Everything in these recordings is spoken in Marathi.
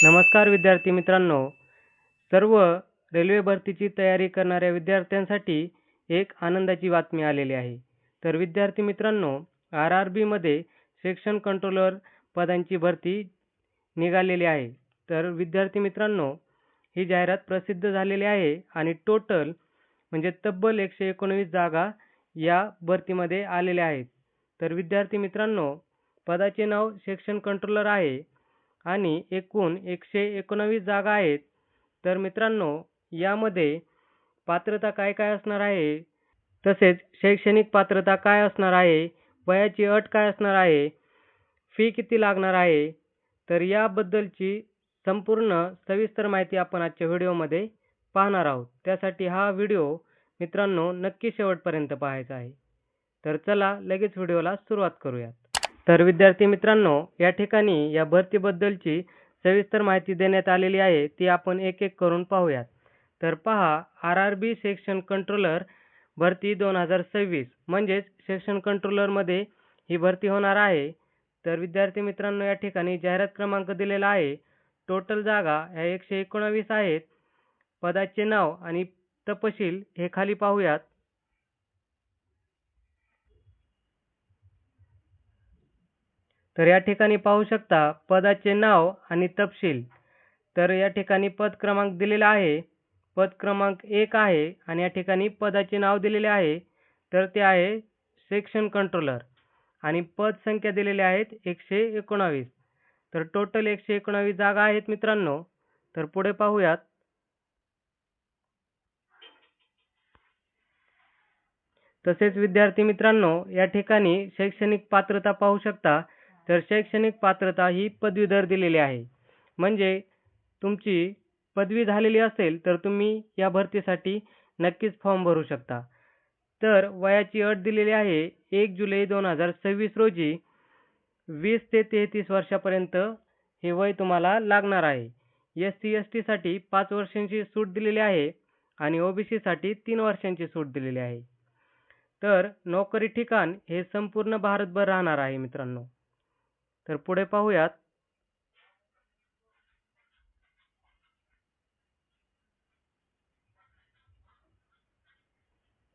नमस्कार विद्यार्थी मित्रांनो, सर्व रेल्वे भरतीची तयारी करणाऱ्या विद्यार्थ्यांसाठी एक आनंदाची बातमी आलेली आहे। तर विद्यार्थी मित्रांनो, RRBमध्ये सेक्शन कंट्रोलर पदांची भरती निघालेली आहे। तर विद्यार्थी मित्रांनो, ही जाहिरात प्रसिद्ध झालेली आहे आणि टोटल म्हणजे तब्बल 119 जागा या भरतीमध्ये आलेल्या आहेत। तर विद्यार्थी मित्रांनो, पदाचे नाव सेक्शन कंट्रोलर आहे आणि एकूण 119 जागा आहेत। तर मित्रांनो, यामध्ये पात्रता काय काय असणार आहे, तसेच शैक्षणिक पात्रता काय असणार आहे, वयाची अट काय असणार आहे, फी किती लागणार आहे, तर याबद्दलची संपूर्ण सविस्तर माहिती आपण आजच्या व्हिडिओमध्ये पाहणार आहोत। त्यासाठी हा व्हिडिओ मित्रांनो नक्की शेवटपर्यंत पाहायचा आहे। तर चला लगेच व्हिडिओला सुरुवात करूयात। तर विद्यार्थी मित्रांनो, या ठिकाणी या भरतीबद्दलची सविस्तर माहिती देण्यात आलेली आहे, ती आपण एक एक करून पाहूयात। तर पहा, RRB सेक्शन कंट्रोलर भरती 2026 म्हणजेच सेक्शन कंट्रोलरमध्ये ही भरती होणार आहे। तर विद्यार्थी मित्रांनो, या ठिकाणी जाहिरात क्रमांक दिलेला आहे। टोटल जागा ह्या 119 आहेत। पदाचे नाव आणि तपशील हे खाली पाहूयात। तर या ठिकाणी पाहू शकता पदाचे नाव आणि तपशील। तर या ठिकाणी पद क्रमांक दिलेला आहे, पद क्रमांक 1 आहे आणि या ठिकाणी पदाचे नाव दिलेले आहे, तर ते आहे सेक्शन कंट्रोलर आणि पद संख्या दिलेली आहेत 119। तर टोटल 119 जागा आहेत मित्रांनो। तर पुढे पाहूयात। तसेच विद्यार्थी मित्रांनो, या ठिकाणी शैक्षणिक पात्रता पाहू शकता। तर शैक्षणिक पात्रता ही पदवीधर दिलेली आहे, म्हणजे तुमची पदवी झालेली असेल तर तुम्ही या भरतीसाठी नक्कीच फॉर्म भरू शकता। तर वयाची अट दिलेली आहे 1 जुलै 2026 रोजी 20 ते 33 वर्षापर्यंत हे वय तुम्हाला लागणार आहे। SC ST साठी 5 वर्षांची सूट दिलेली आहे आणि OBC साठी 3 वर्षांची सूट दिलेली आहे। तर नोकरी ठिकाण हे संपूर्ण भारतभर राहणार आहे मित्रांनो। तर पुढे पाहूयात।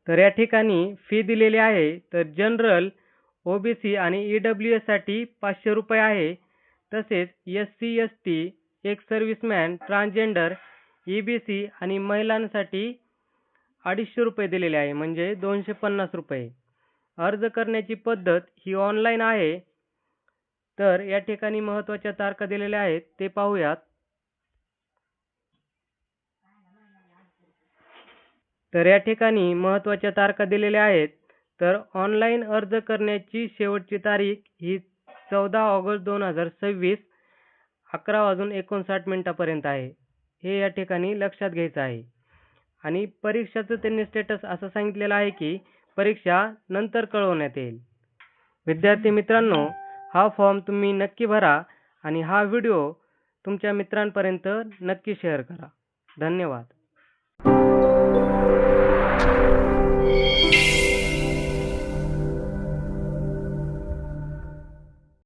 तर या ठिकाणी फी दिलेली आहे। तर जनरल, OBC आणि EWS साठी 500 रुपये आहे। तसेच SC ST, एक सर्व्हिसमॅन, ट्रान्सजेंडर, EBC आणि महिलांसाठी 250 रुपये दिलेले आहे, म्हणजे 250 रुपये। अर्ज करण्याची पद्धत ही ऑनलाईन आहे। तर या ठिकाणी महत्त्वाच्या तारखा दिलेल्या आहेत, ते पाहूयात। तर या ठिकाणी महत्त्वाच्या तारखा दिलेल्या आहेत। तर ऑनलाईन अर्ज करण्याची शेवटची तारीख ही 14 ऑगस्ट 2026 11:59 आहे। हे या ठिकाणी लक्षात घ्यायचं आहे। आणि परीक्षेचं त्यांनी स्टेटस असं सांगितलेलं आहे की परीक्षा नंतर कळवण्यात येईल। विद्यार्थी मित्रांनो, हा फॉर्म तुम्ही नक्की भरा आणि हा व्हिडिओ तुमच्या मित्रांपर्यंत नक्की शेअर करा। धन्यवाद।